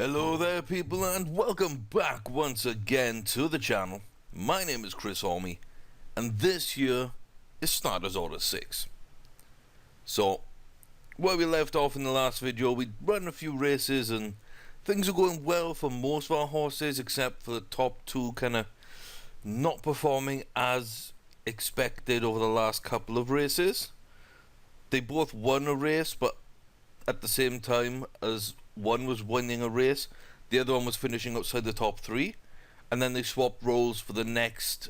Hello there people, and welcome back once again to the channel. My name is Chris Orme, and this here is Starters Order 6. So, where we left off in the last video, we run a few races and things are going well for most of our horses, except for the top two kind of not performing as expected over the last couple of races. They both won a race, but at the same time as one was winning a race, the other one was finishing outside the top three, and then they swapped roles for the next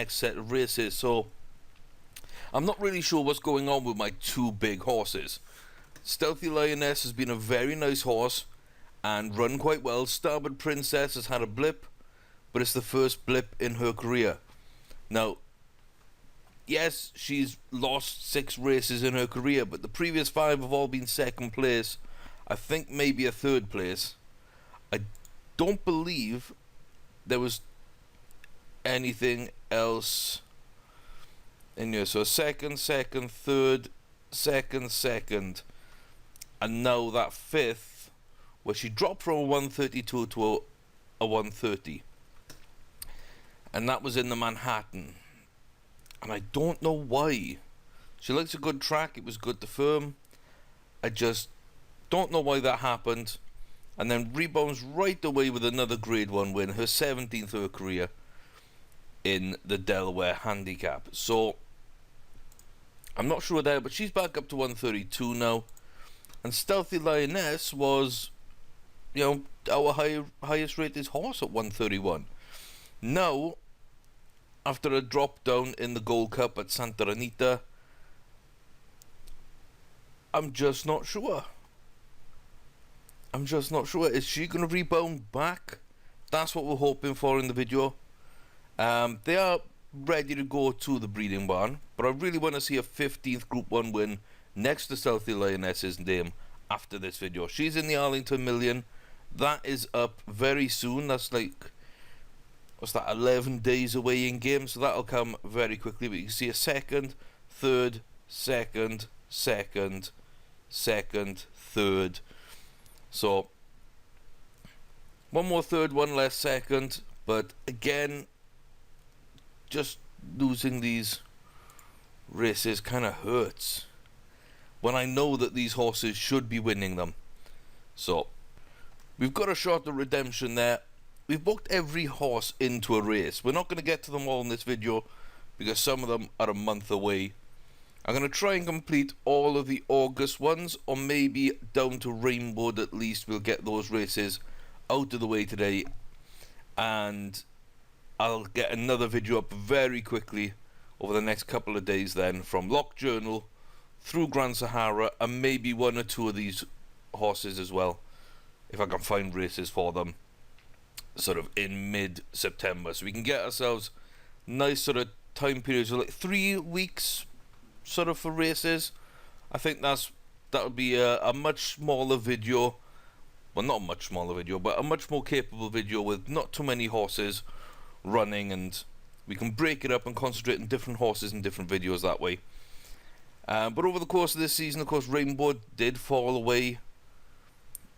set of races. So I'm not really sure what's going on with my two big horses. Stealthy Lioness has been a very nice horse and run quite well. Starboard Princess has had a blip, but it's the first blip in her career. Now, yes, she's lost 6 races in her career, but the previous 5 have all been second place. I think maybe a third place. I don't believe there was anything else in here. So second, third, second, and now that 5th, where she dropped from a 132 to a 130, and that was in the Manhattan. And I don't know why. She likes a good track. It was good to firm. I just don't know why that happened. And then rebounds right away with another grade 1 win, her 17th of her career in the Delaware Handicap. So I'm not sure there, but she's back up to 132 now. And Stealthy Lioness was, our highest rated horse at 131. Now, after a drop down in the Gold Cup at Santa Anita, I'm just not sure. Is she going to rebound back? That's what we're hoping for in the video. They are ready to go to the breeding barn, but I really want to see a 15th Group 1 win next to Stealthy Lioness's name after this video. She's in the Arlington Million. That is up very soon. That's like, what's that, 11 days away in game, so that'll come very quickly. But you can see a second, third, second, third. So one more third, one less second, but again, just losing these races kind of hurts when I know that these horses should be winning them. So we've got a shot of redemption there. We've booked every horse into a race. We're not going to get to them all in this video because some of them are a month away. I'm going to try and complete all of the August ones, or maybe down to Rainbow at least. We'll get those races out of the way today, and I'll get another video up very quickly over the next couple of days then, from Lock Journal through Grand Sahara, and maybe 1 or 2 of these horses as well, if I can find races for them sort of in mid-September, so we can get ourselves nice sort of time periods of like 3 weeks sort of for races. I think that would be a much smaller video. Well, not a much smaller video, but a much more capable video with not too many horses running, and we can break it up and concentrate on different horses in different videos that way. But over the course of this season, of course, Rainbow did fall away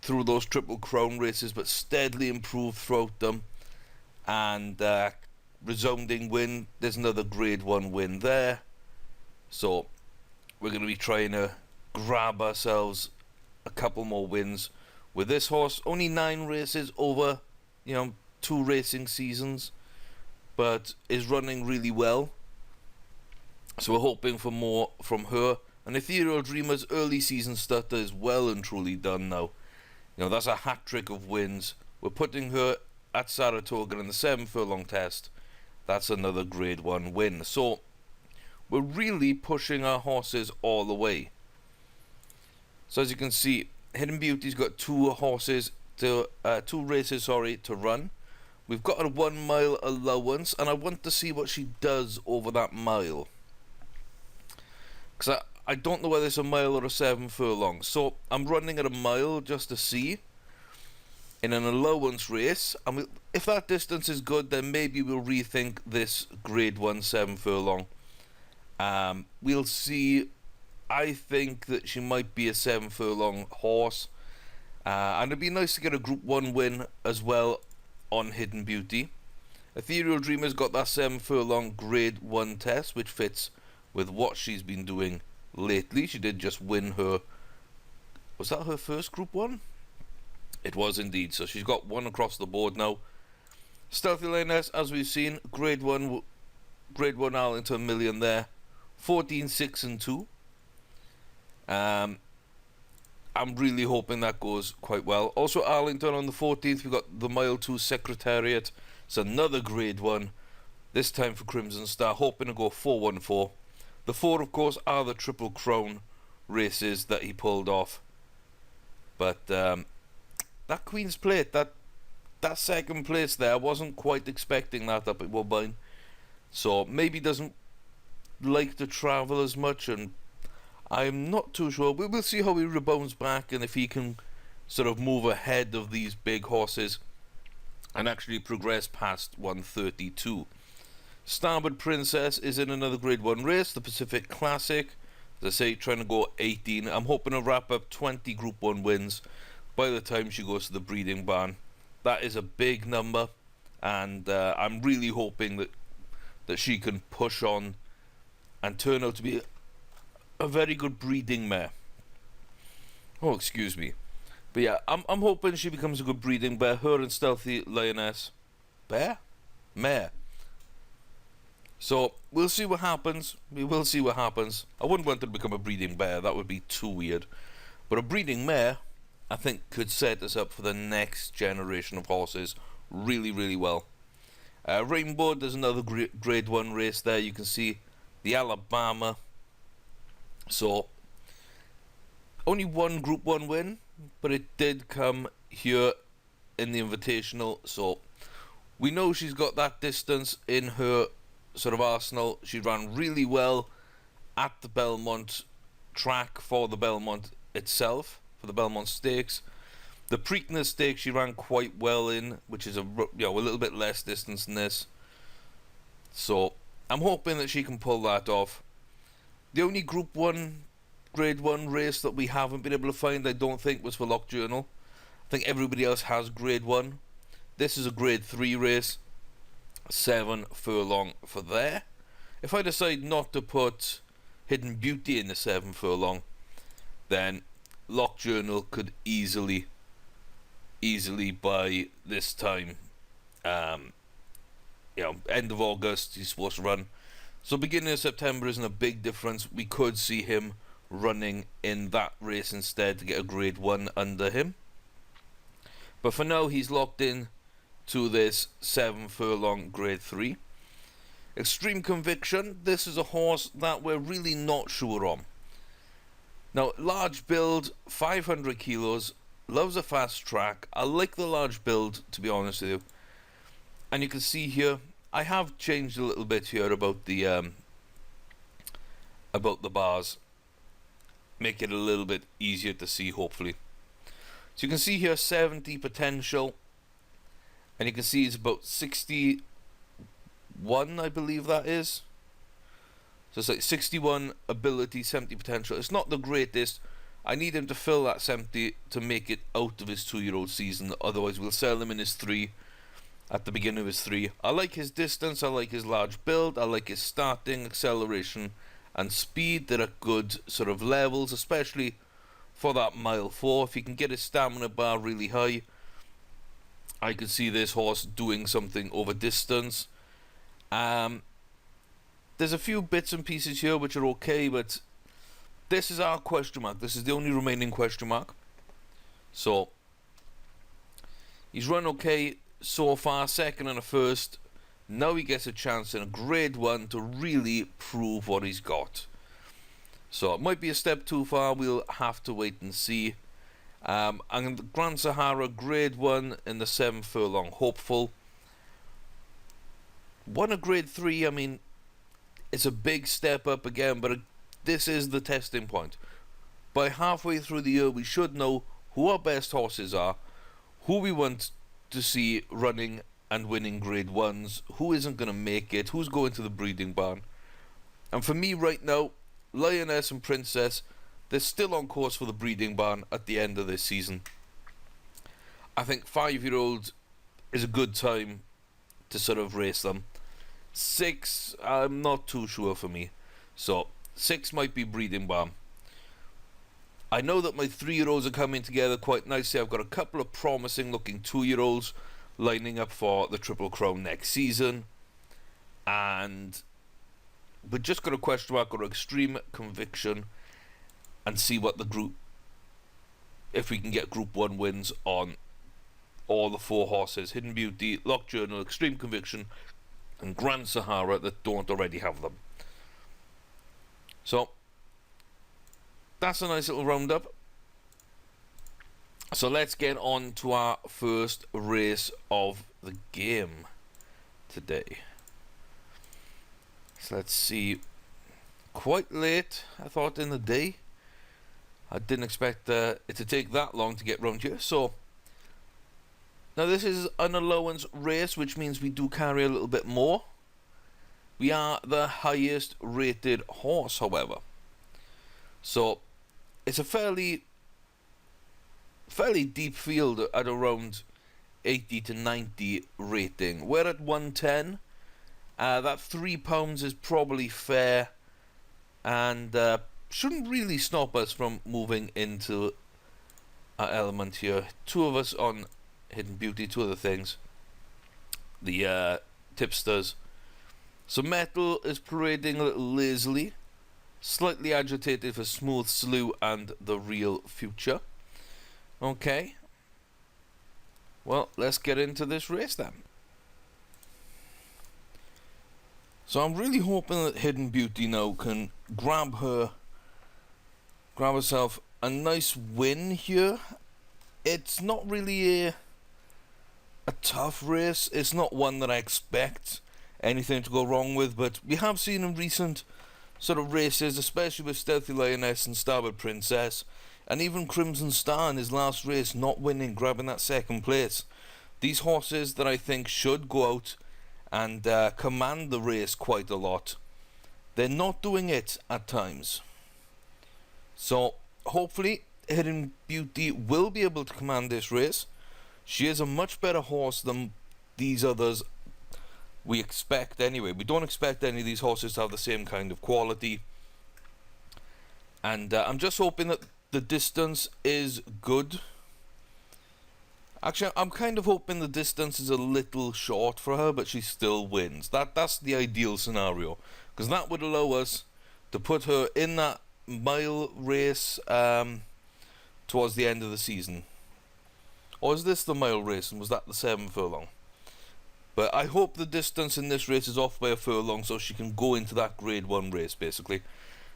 through those Triple Crown races, but steadily improved throughout them, and resounding win. There's another grade 1 win there. So we're going to be trying to grab ourselves a couple more wins with this horse. Only 9 races over 2 racing seasons, but is running really well, so we're hoping for more from her. And Ethereal Dreamer's early season stutter is well and truly done now. That's a hat-trick of wins. We're putting her at Saratoga in the 7 furlong test. That's another grade 1 win. So we're really pushing our horses all the way. So as you can see, Hidden Beauty's got 2 races to run. We've got a 1 mile allowance, and I want to see what she does over that mile, because I don't know whether it's a mile or a 7 furlong. So I'm running at a mile just to see in an allowance race, and if that distance is good, then maybe we'll rethink this grade 1 7 furlong. We'll see. I think that she might be a 7 furlong horse. And it'd be nice to get a Group 1 win as well on Hidden Beauty. Ethereal Dreamer's got that 7 furlong Grade 1 test, which fits with what she's been doing lately. She did just win her... Was that her first Group 1? It was indeed. So she's got one across the board now. Stealthy Lioness, as we've seen, Grade 1 Arlington Million there. 14, 6 and 2. I'm really hoping that goes quite well. Also Arlington on the 14th, we've got the Mile 2 Secretariat. It's another Grade 1, this time for Crimson Star, hoping to go 4-1-4. The 4, of course, are the Triple Crown races that he pulled off. But that Queen's Plate, that second place there, I wasn't quite expecting that up at Woodbine. So maybe doesn't like to travel as much, and I'm not too sure. We'll see how he rebounds back and if he can sort of move ahead of these big horses and actually progress past 132. Starboard Princess is in another Grade 1 race, the Pacific Classic. As I say, trying to go 18. I'm hoping to wrap up 20 Group 1 wins by the time she goes to the breeding barn. That is a big number, and I'm really hoping that she can push on and turn out to be a very good breeding mare. Oh, excuse me. But yeah, I'm hoping she becomes a good breeding bear. Her and Stealthy Lioness. Mare. So, we'll see what happens. We will see what happens. I wouldn't want her to become a breeding bear. That would be too weird. But a breeding mare, I think, could set us up for the next generation of horses really, really well. Rainbow, there's another Grade 1 race there. You can see the Alabama. So, only one Group 1 win, but it did come here in the Invitational. So, we know she's got that distance in her sort of arsenal. She ran really well at the Belmont track for the Belmont itself, for the Belmont Stakes. The Preakness Stakes she ran quite well in, which is a little bit less distance than this. So, I'm hoping that she can pull that off. The only Group 1 Grade 1 race that we haven't been able to find, I don't think, was for Lock Journal. I think everybody else has Grade 1. This is a Grade 3 race. 7 furlong for there. If I decide not to put Hidden Beauty in the 7 furlong, then Lock Journal could easily by this time, end of August he's supposed to run. So beginning of September isn't a big difference. We could see him running in that race instead to get a Grade 1 under him. But for now, he's locked in to this 7 furlong Grade 3. Extreme Conviction. This is a horse that we're really not sure on. Now, large build, 500 kilos, loves a fast track. I like the large build, to be honest with you. And you can see here, I have changed a little bit here about the bars. Make it a little bit easier to see, hopefully. So you can see here 70 potential. And you can see it's about 61, I believe that is. So it's like 61 ability, 70 potential. It's not the greatest. I need him to fill that 70 to make it out of his 2-year-old season. Otherwise, we'll sell him in his 3 at the beginning of his 3. I like his distance. I like his large build. I like his starting, acceleration, and speed. They're at good sort of levels, especially for that mile 4. If he can get his stamina bar really high, I could see this horse doing something over distance. There's a few bits and pieces here which are okay, but this is our question mark. This is the only remaining question mark. So, he's run okay so far, second and a first. Now he gets a chance in a Grade 1 to really prove what he's got. So, it might be a step too far. We'll have to wait and see. And the Grand Sahara Grade 1 in the 7 furlong hopeful. Won a Grade 3, I mean, it's a big step up again, but this is the testing point. By halfway through the year, we should know who our best horses are, who we want to see running and winning Grade 1s, who isn't going to make it, who's going to the breeding barn. And for me right now, Lioness and Princess, they're still on course for the breeding barn at the end of this season. I think 5-year-old is a good time to sort of race them. 6, I'm not too sure for me. So 6 might be breeding balm. I know that my 3-year-olds are coming together quite nicely. I've got a couple of promising looking 2-year-olds lining up for the Triple Crown next season. And we're just going to question mark our extreme conviction and see what the group, if we can get Group 1 wins on all the 4 horses: Hidden Beauty, Lock Journal, Extreme Conviction, and Grand Sahara, that don't already have them. So that's a nice little roundup. So let's get on to our first race of the game today. So let's see. Quite late, I thought, in the day. I didn't expect it to take that long to get round here. So now this is an allowance race, which means we do carry a little bit more. We are the highest rated horse, however. So it's a fairly deep field at around 80 to 90 rating. We're at 110. That £3 is probably fair, and shouldn't really stop us from moving into our element here. 2 of us on Hidden Beauty, 2 other things. The tipsters. So Metal is parading a little lazily, slightly agitated for Smooth Slew and The Real Future. Okay. Well, let's get into this race then. So I'm really hoping that Hidden Beauty now can grab herself a nice win here. It's not really a tough race. It's not one that I expect anything to go wrong with, but we have seen in recent sort of races, especially with Stealthy Lioness and Starboard Princess, and even Crimson Star in his last race, not winning, grabbing that 2nd place. These horses that I think should go out and command the race quite a lot, they're not doing it at times. So hopefully Hidden Beauty will be able to command this race. She is a much better horse than these others, we expect anyway. We don't expect any of these horses to have the same kind of quality. And I'm just hoping that the distance is good. Actually, I'm kind of hoping the distance is a little short for her, but she still wins. That's the ideal scenario, because that would allow us to put her in that mile race towards the end of the season. Or is this the mile race, and was that the 7 furlong? But I hope the distance in this race is off by a furlong, so she can go into that Grade 1 race, basically.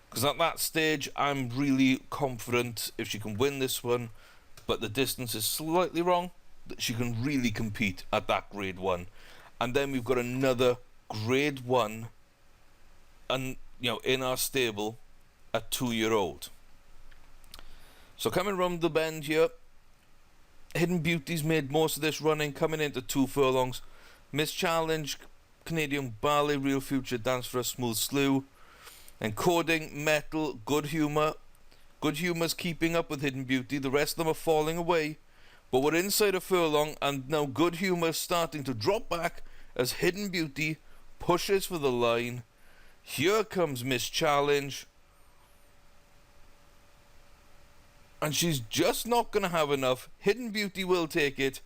Because at that stage, I'm really confident if she can win this one, but the distance is slightly wrong, that she can really compete at that Grade 1. And then we've got another Grade 1 and in our stable at 2-year-old. So coming round the bend here, Hidden Beauty's made most of this running, coming into 2 furlongs. Miss Challenge, Canadian Ballet, Real Future, Dance for a Smooth Slew. Encoding, Metal, Good Humour. Good Humour's keeping up with Hidden Beauty. The rest of them are falling away. But we're inside a furlong, and now Good Humour's starting to drop back as Hidden Beauty pushes for the line. Here comes Miss Challenge. And she's just not going to have enough. Hidden Beauty will take it.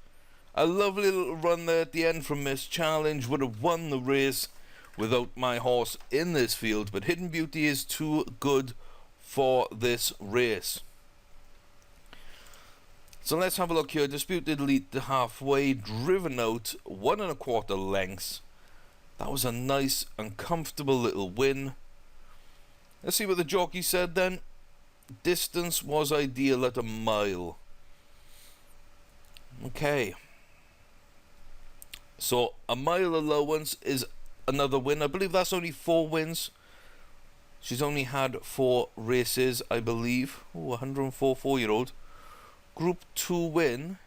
A lovely little run there at the end from Miss Challenge. Would have won the race without my horse in this field. But Hidden Beauty is too good for this race. So let's have a look here. Disputed lead to halfway. Driven out 1 1/4 lengths. That was a nice and comfortable little win. Let's see what the jockey said then. Distance was ideal at a mile. Okay. So a mile allowance is another win. I believe that's only 4 wins. She's only had 4 races, I believe. Oh, 104 4-year-old. Group 2 win.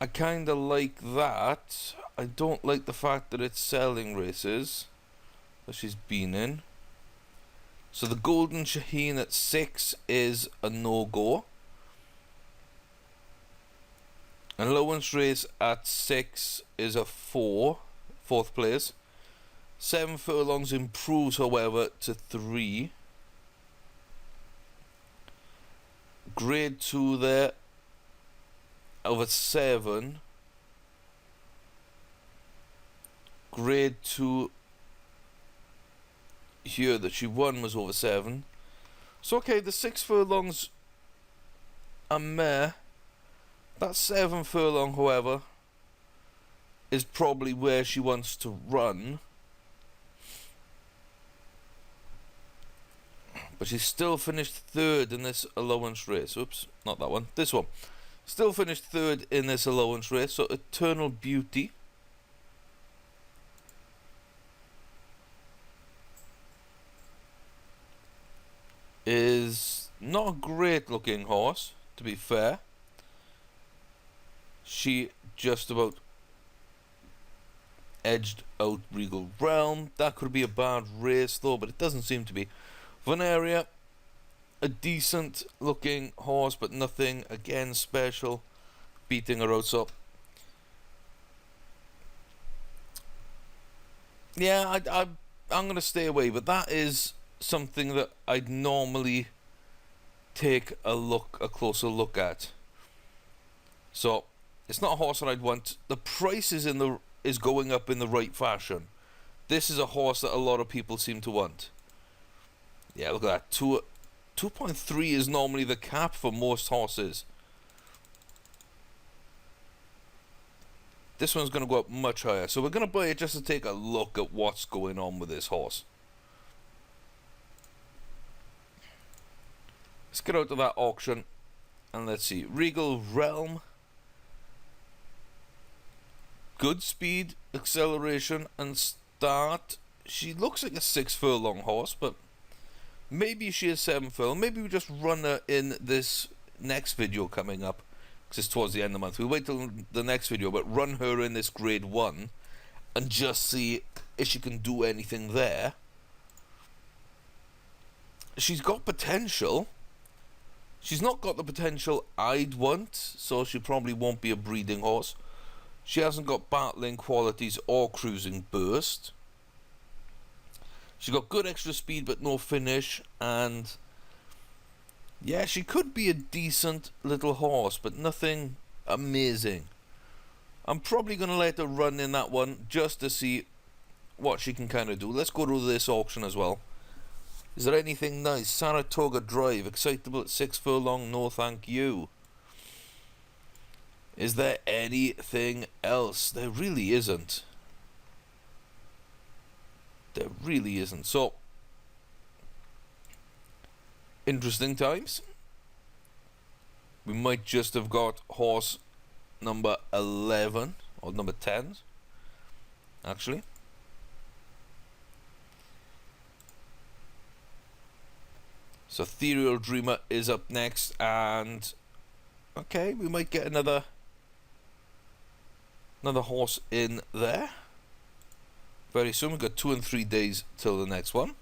I kind of like that. I don't like the fact that it's selling races that she's been in. So the Golden Shaheen at 6 is a no-go. An allowance race at 6 is a 4, fourth place. 7 furlongs improves, however, to 3. Grade 2 there over 7. Grade 2 here that she won was over 7. So okay, the 6 furlongs are meh. That 7 furlong, however, is probably where she wants to run. But she still finished 3rd in this allowance race. Oops, not that one. This one. Still finished 3rd in this allowance race. So Eternal Beauty is not a great looking horse, to be fair. She just about edged out Regal Realm. That could be a bad race though, but it doesn't seem to be. Veneria, a decent looking horse, but nothing again special, beating her out. So yeah, I'm gonna stay away, but that is something that I'd normally take a closer look at. So it's not a horse that I'd want. The price is going up in the right fashion. This is a horse that a lot of people seem to want. Yeah, look at that. 2.3 is normally the cap for most horses. This one's going to go up much higher. So we're going to buy it just to take a look at what's going on with this horse. Let's get out to that auction. And let's see. Regal Realm. Good speed, acceleration, and start. She looks like a 6 furlong horse, but maybe she is 7 furlong. Maybe we just run her in this next video coming up, because it's towards the end of the month. We'll wait till the next video, but run her in this grade 1 and just see if she can do anything there. She's got potential. She's not got the potential I'd want, so she probably won't be a breeding horse. She hasn't got battling qualities or cruising burst. She's got good extra speed but no finish, and yeah, she could be a decent little horse, but nothing amazing. I'm probably going to let her run in that one just to see what she can kind of do. Let's go to this auction as well. Is there anything nice? Saratoga Drive, excitable at 6 furlong, no thank you. Is there anything else? There really isn't. There really isn't. So, interesting times. We might just have got horse number 11 or number 10, actually. So Ethereal Dreamer is up next, and okay, we might get another horse in there very soon. We've got 2 and 3 days till the next one.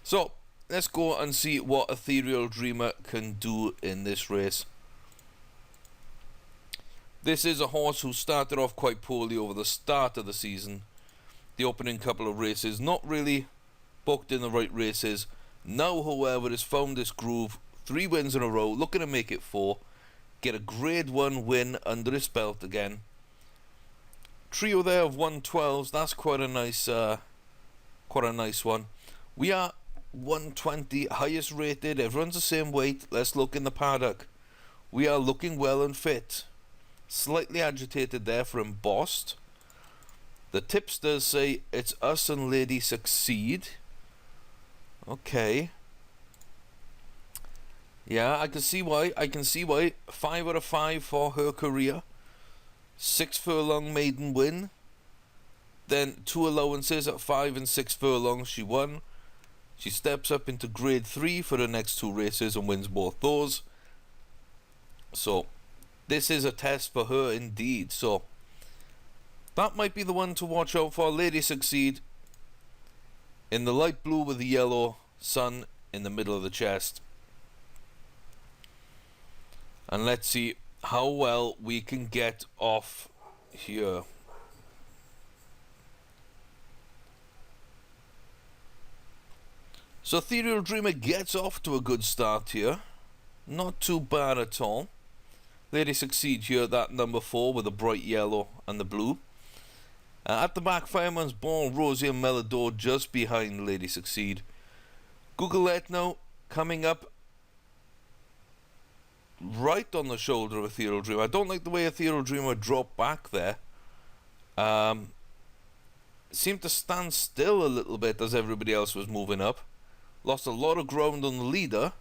So let's go and see what Ethereal Dreamer can do in this race. This is a horse who started off quite poorly over the start of the season. The opening couple of races, not really booked in the right races. Now, however, has found this groove. 3 wins in a row, looking to make it 4. Get a grade 1 win under his belt again. Trio there of 112s. That's quite a nice one. We are 120, highest rated. Everyone's the same weight. Let's look in the paddock. We are looking well and fit. Slightly agitated there for embossed. The tipsters say it's us and Lady Succeed. Okay. Yeah, I can see why. 5 out of 5 for her career. 6 furlong maiden win. Then 2 allowances at 5 and 6 furlongs she won. She steps up into grade 3 for the next 2 races and wins both those. So this is a test for her indeed. So that might be the one to watch out for. Lady Succeed in the light blue with the yellow sun in the middle of the chest. And let's see how well we can get off here. So Ethereal Dreamer gets off to a good start here. Not too bad at all. Lady Succeed here, that number 4 with the bright yellow and the blue. At the back, Fireman's Ball, Rosie and Melodor just behind Lady Succeed. Google Ethno coming up right on the shoulder of Ethereal Dreamer. I don't like the way Ethereal Dreamer dropped back there. Seemed to stand still a little bit as everybody else was moving up. Lost a lot of ground on the leader.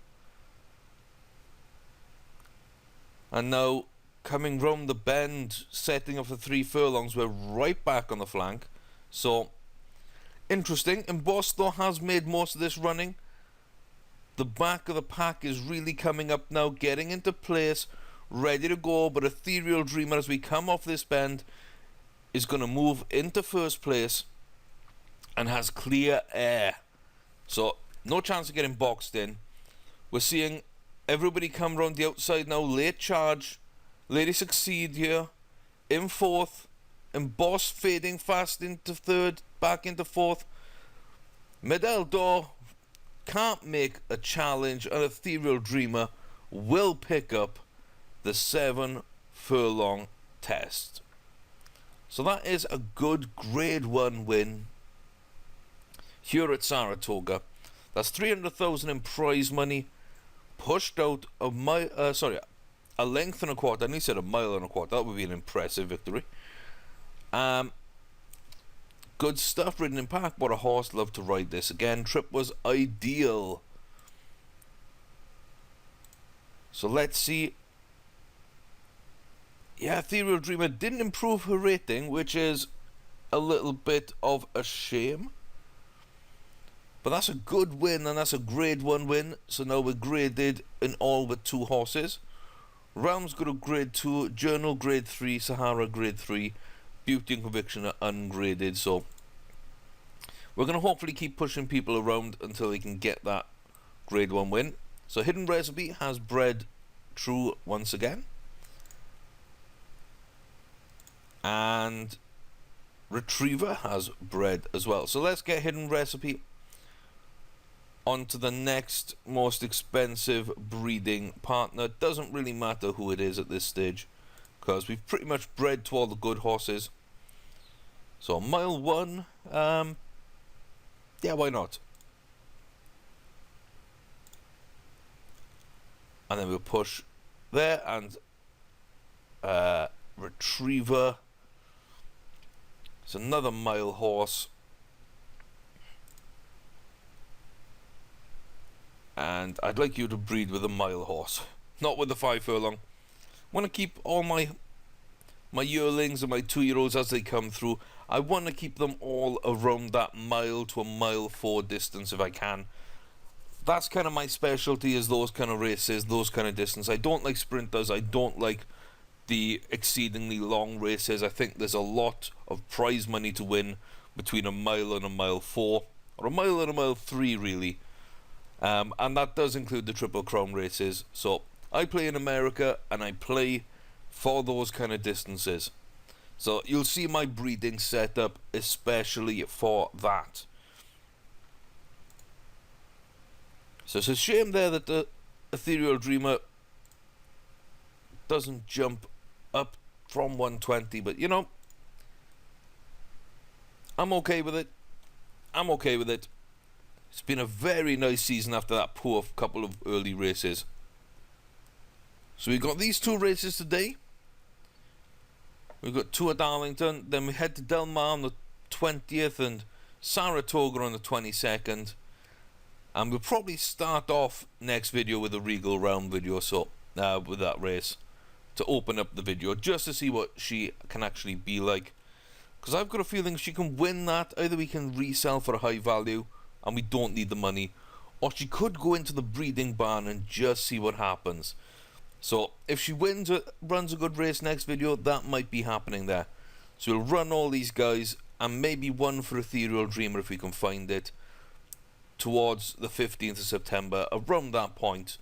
And now, coming round the bend, setting up for 3 furlongs, we're right back on the flank. So, interesting. Emboss, though, has made most of this running. The back of the pack is really coming up now, getting into place, ready to go. But Ethereal Dreamer, as we come off this bend, is going to move into first place and has clear air. So, no chance of getting boxed in. We're seeing everybody come round the outside now. Late charge. Lady Succeed here. In fourth. Emboss fading fast into third. Back into fourth. Medal d'Or can't make a challenge. And Ethereal Dreamer will pick up the 7 furlong test. So that is a good grade 1 win here at Saratoga. That's 300,000 in prize money, pushed out a length and a quarter. I nearly said a mile and a quarter. That would be an impressive victory. Good stuff, ridden in park. What a horse, love to ride this again. Trip was ideal. So let's see. Yeah, Ethereal Dreamer didn't improve her rating, which is a little bit of a shame. But that's a good win, and that's a grade 1 win. So now we're graded in all but 2 horses. Realms got a grade 2, Journal grade 3, Sahara grade 3, Beauty and Conviction are ungraded. So we're going to hopefully keep pushing people around until they can get that grade 1 win. So Hidden Recipe has bred true once again. And Retriever has bred as well. So let's get Hidden Recipe on to the next most expensive breeding partner. Doesn't really matter who it is at this stage, because we've pretty much bred to all the good horses. So mile 1, yeah, why not? And then we'll push there, and Retriever. It's another mile horse. And I'd like you to breed with a mile horse, not with the 5 furlong. I want to keep all my yearlings and my 2-year-olds as they come through. I want to keep them all around that mile to a mile 4 distance if I can. That's kind of my specialty, is those kind of races, those kind of distance. I don't like sprinters. I don't like the exceedingly long races. I think there's a lot of prize money to win between a mile and a mile 4, or a mile and a mile 3 really. And that does include the Triple Crown races. So I play in America, and I play for those kind of distances. So you'll see my breeding setup especially for that. So it's a shame there that the Ethereal Dreamer doesn't jump up from 120, but you know, I'm okay with it. I'm okay with it. It's been a very nice season after that poor couple of early races. So we've got these 2 races today. We've got 2 at Darlington. Then we head to Del Mar on the 20th and Saratoga on the 22nd. And we'll probably start off next video with a Regal Realm video, so with that race, to open up the video, just to see what she can actually be like. Because I've got a feeling she can win that. Either we can resell for a high value, and we don't need the money, or she could go into the breeding barn and just see what happens. So if she runs a good race next video, that might be happening there. So we'll run all these guys, and maybe one for Ethereal Dreamer if we can find it, towards the 15th of September, around that point.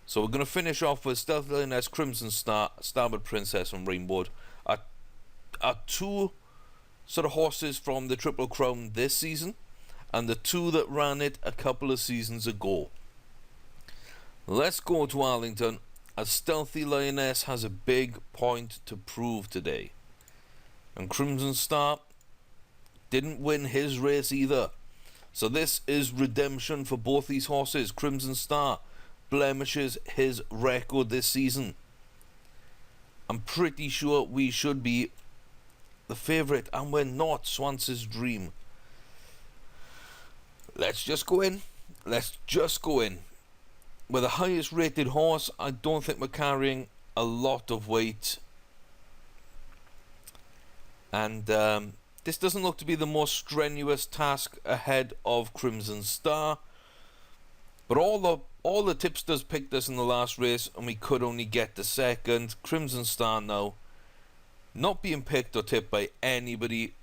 So we're going to finish off with Stealthy Lioness, Crimson Star, Starboard Princess, and Rainbow. Are two sort of horses from the Triple Crown this season, and the two that ran it a couple of seasons ago. Let's go to Arlington, as Stealthy Lioness has a big point to prove today. And Crimson Star didn't win his race either. So this is redemption for both these horses. Crimson Star blemishes his record this season. I'm pretty sure we should be the favourite, and we're not. Swance's Dream. Let's just go in. With the highest rated horse, I don't think we're carrying a lot of weight. And this doesn't look to be the most strenuous task ahead of Crimson Star. But all the tipsters picked us in the last race, and we could only get the second. Crimson Star now not being picked or tipped by anybody,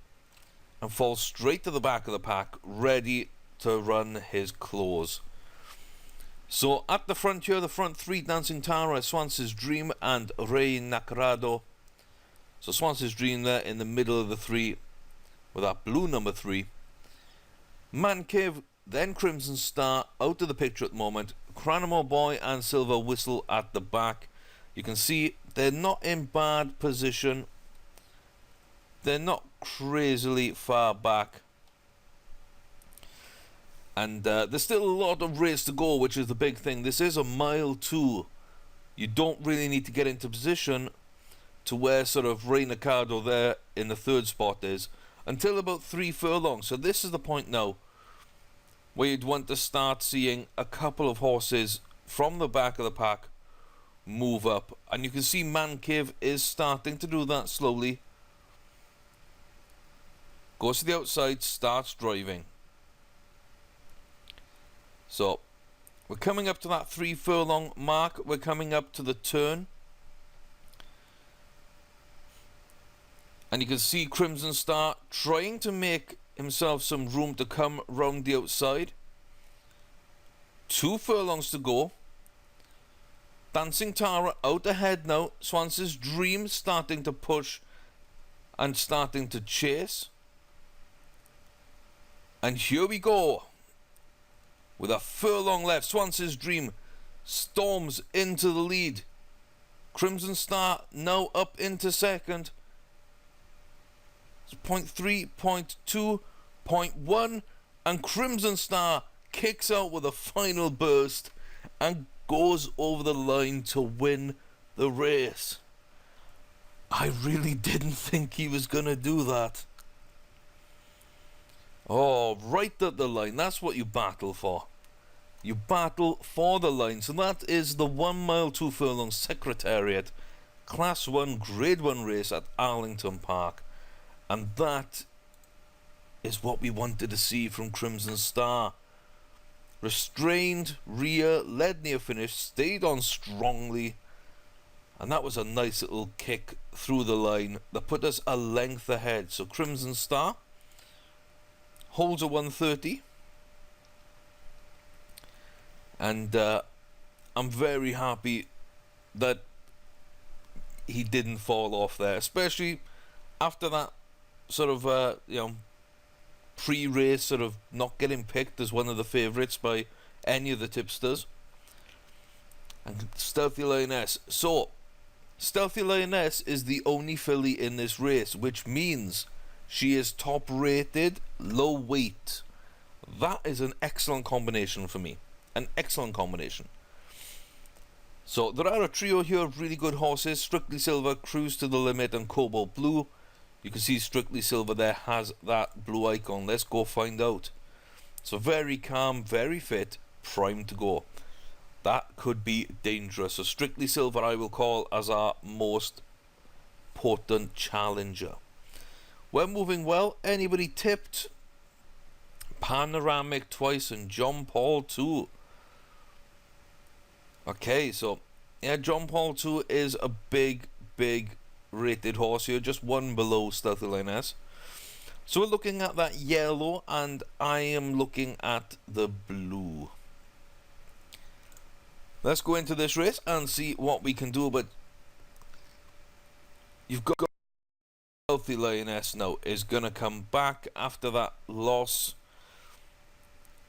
and falls straight to the back of the pack, ready to run his claws. So at the front here, the front three, Dancing Tara, Swance's Dream, and Rey Nacarado. So Swance's Dream there in the middle of the three, with that blue number 3. Man Cave, then Crimson Star, out of the picture at the moment. Cranamo Boy and Silver Whistle at the back. You can see they're not in bad position. They're not crazily far back. And there's still a lot of race to go, which is the big thing. This is a mile 2. You don't really need to get into position to where sort of Rey Nacardo there in the 3rd spot is, until about 3 furlongs. So this is the point now where you'd want to start seeing a couple of horses from the back of the pack move up. And you can see Man Cave is starting to do that slowly. Goes to the outside, starts driving. So we're coming up to that 3 furlong mark. We're coming up to the turn. And you can see Crimson Star trying to make himself some room to come round the outside. 2 furlongs to go. Dancing Tara out ahead now. Swance's Dream starting to push and starting to chase. And here we go. With a furlong left, Swance's Dream storms into the lead. Crimson Star now up into second. 0.3, 0.2, 0.1, and Crimson Star kicks out with a final burst and goes over the line to win the race. I really didn't think he was going to do that. Oh, right at the line. That's what you battle for. You battle for the line. So that is the 1 mile 2 furlong Secretariat Class 1 Grade 1 race at Arlington Park. And that is what we wanted to see from Crimson Star. Restrained, rear, led near finish, stayed on strongly. And that was a nice little kick through the line that put us a length ahead. So Crimson Star holds a 130. And I'm very happy that he didn't fall off there, especially after that sort of pre-race sort of not getting picked as one of the favourites by any of the tipsters. And Stealthy Lioness. So Stealthy Lioness is the only filly in this race, which means she is top rated, low weight. That is an excellent combination for me. An excellent combination. So there are a trio here of really good horses. Strictly Silver, Cruise to the Limit, and Cobalt Blue. You can see Strictly Silver there has that blue icon. Let's go find out. So very calm, very fit, primed to go. That could be dangerous. So Strictly Silver I will call as our most potent challenger. We're moving well. Anybody tipped? Panoramic twice and John Paul 2. Okay, so yeah, John Paul 2 is a big rated horse here, just one below Stealthy Lioness. So we're looking at that yellow, and I am looking at the blue. Let's go into this race and see what we can do. But you've got Healthy Lioness now is going to come back after that loss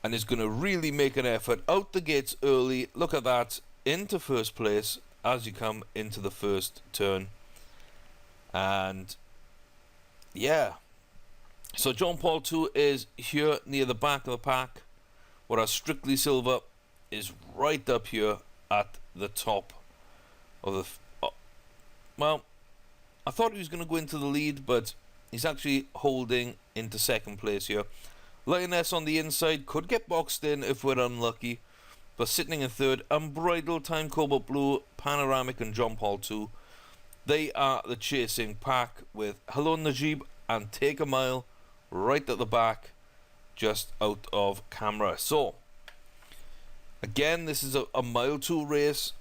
and is going to really make an effort out the gates early. Look at that, into first place as you come into the first turn. And yeah, so John Paul 2 is here near the back of the pack, whereas Strictly Silver is right up here at the top of the well, I thought he was going to go into the lead, but he's actually holding into second place here. Lioness on the inside could get boxed in if we're unlucky, but sitting in third, Unbridled, Time Cobalt Blue, Panoramic and John Paul 2. They are the chasing pack with Hello Najib and Take a Mile right at the back, just out of camera. So, again, this is a mile 2 race.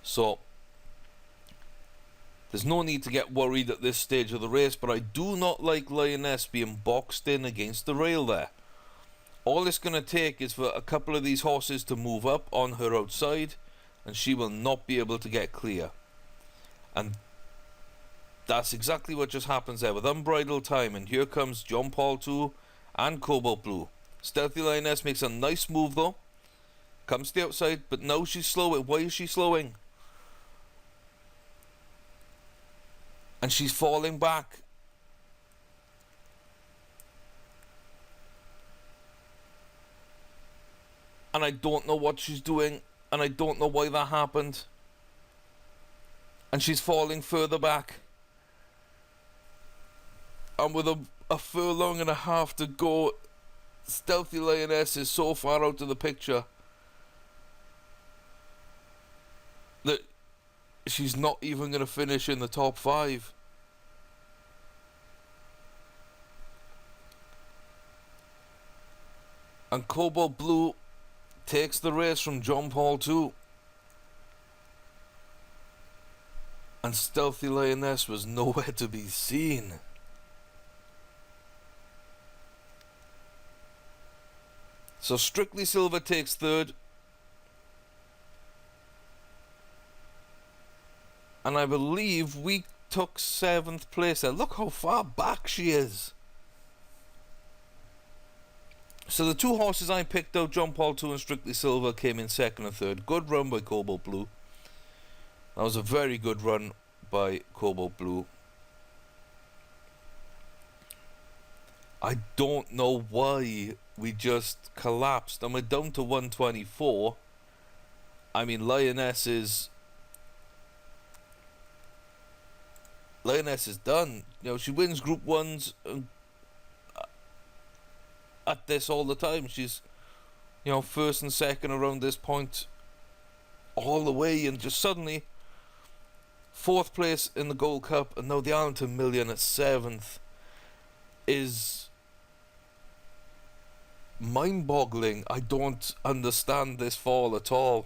So, there's no need to get worried at this stage of the race, but I do not like Lioness being boxed in against the rail there. All it's going to take is for a couple of these horses to move up on her outside, and she will not be able to get clear. And that's exactly what just happens there with Unbridled Time. And here comes John Paul 2 and Cobalt Blue. Stealthy Lioness makes a nice move though. Comes to the outside, but now she's slowing. Why is she slowing? And she's falling back. And I don't know what she's doing. And I don't know why that happened. And she's falling further back. And with a furlong and a half to go, Stealthy Lioness is so far out of the picture that she's not even going to finish in the top 5. And Cobalt Blue takes the race from John Paul 2. And Stealthy Lioness was nowhere to be seen. So Strictly Silver takes third. And I believe we took 7th place there. Look how far back she is. So the two horses I picked out, John Paul 2 and Strictly Silver, came in 2nd and 3rd. Good run by Cobalt Blue. That was a very good run by Cobalt Blue. I don't know why we just collapsed. And we're down to 124. I mean, Lioness is done. You know, she wins Group 1s at this all the time. She's, you know, 1st and 2nd around this point all the way, and just suddenly 4th place in the Gold Cup, and now the Arlington Million at 7th is mind-boggling. I don't understand this fall at all.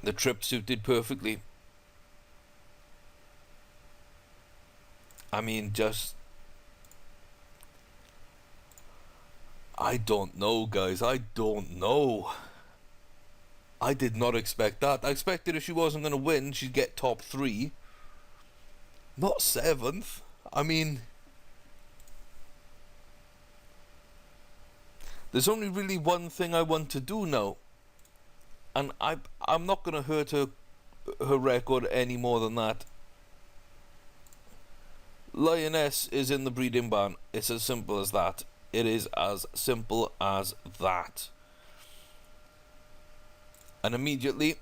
The trip suited perfectly. I mean, just... I don't know, guys. I don't know. I did not expect that. I expected if she wasn't going to win, she'd get top 3. Not 7th. I mean... There's only really one thing I want to do now. And I'm not going to hurt her record any more than that. Lioness is in the breeding barn. It's as simple as that. It is as simple as that. And immediately,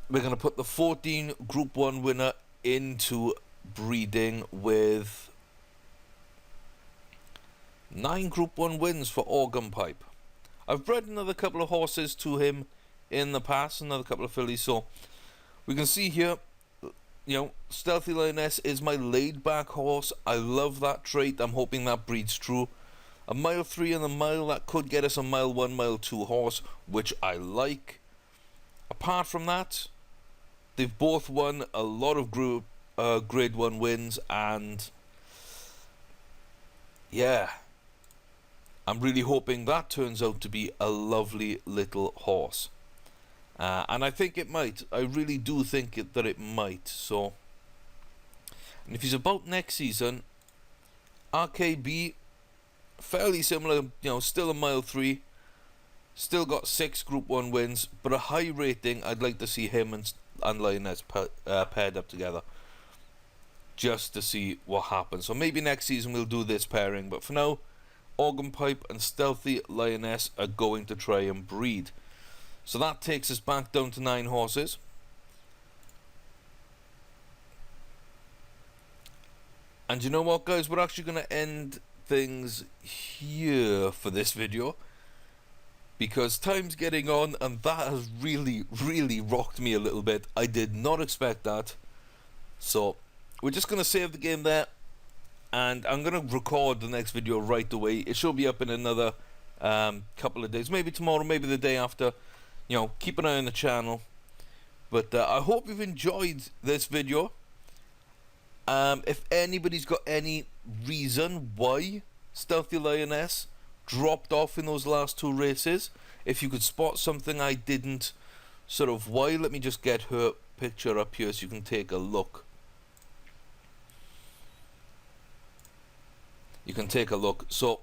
we're going to put the 14 Group 1 winner into breeding with 9 Group 1 wins for Organ Pipe. I've bred another couple of horses to him in the past, another couple of fillies, so we can see here, you know, Stealthy Lioness is my laid back horse. I love that trait. I'm hoping that breeds true. A mile 3 in the mile, that could get us a mile 1, mile 2 horse, which I like. Apart from that, they've both won a lot of grade 1 wins, and yeah, I'm really hoping that turns out to be a lovely little horse. And I think it might. I really do think that it might. So, and if he's about next season, RKB, fairly similar, still a mile 3, still got 6 Group 1 wins, but a high rating. I'd like to see him and Lioness paired up together, just to see what happens. So maybe next season we'll do this pairing, but for now, Organ Pipe and Stealthy Lioness are going to try and breed. So that takes us back down to 9 horses. And you know what, guys? We're actually going to end things here for this video, because time's getting on, and that has really, really rocked me a little bit. I did not expect that. So we're just going to save the game there, and I'm going to record the next video right away. It should be up in another couple of days, maybe tomorrow, maybe the day after. Keep an eye on the channel. But I hope you've enjoyed this video. If anybody's got any reason why Stealthy Lioness dropped off in those last 2 races, if you could spot something I didn't, why, let me just get her picture up here so you can take a look. You can take a look. So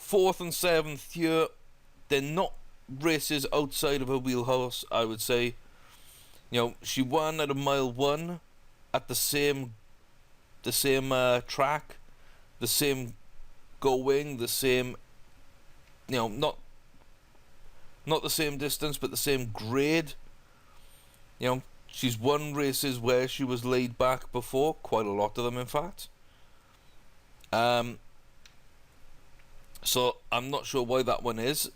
4th and 7th here, they're not races outside of her wheelhouse, I would say. She won at a mile 1 at the same track, the same going, the same, not the same distance, but the same grade. She's won races where she was laid back before, quite a lot of them in fact. So I'm not sure why that one is.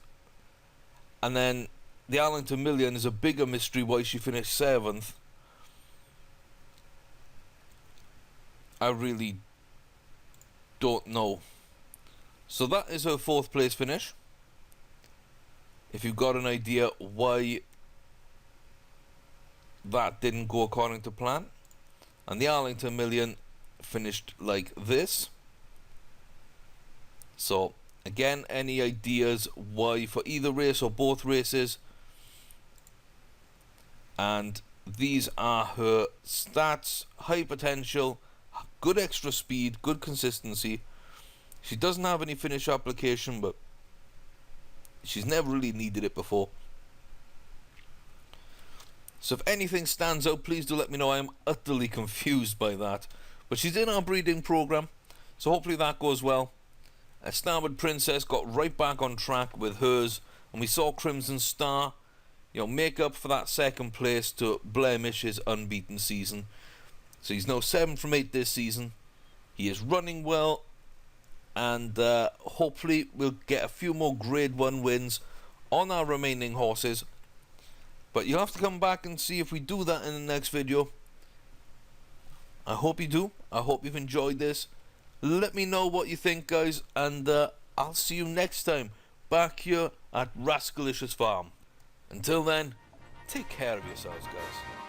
And then the Arlington Million is a bigger mystery why she finished 7th. I really don't know. So that is her 4th place finish. If you've got an idea why that didn't go according to plan. And the Arlington Million finished like this. So again, any ideas why for either race or both races? And these are her stats: high potential, good extra speed, good consistency. She doesn't have any finish application, but she's never really needed it before. So if anything stands out, please do let me know. I am utterly confused by that. But she's in our breeding program, so hopefully that goes well. Starboard Princess got right back on track with hers, and we saw Crimson Star, make up for that 2nd place to blemish his unbeaten season. So he's now 7 from 8 this season. He is running well, and hopefully we'll get a few more Grade 1 wins on our remaining horses. But you have to come back and see if we do that in the next video. I hope you do. I hope you've enjoyed this. Let me know what you think, guys, and I'll see you next time back here at Rascalicious Farm. Until then, take care of yourselves, guys.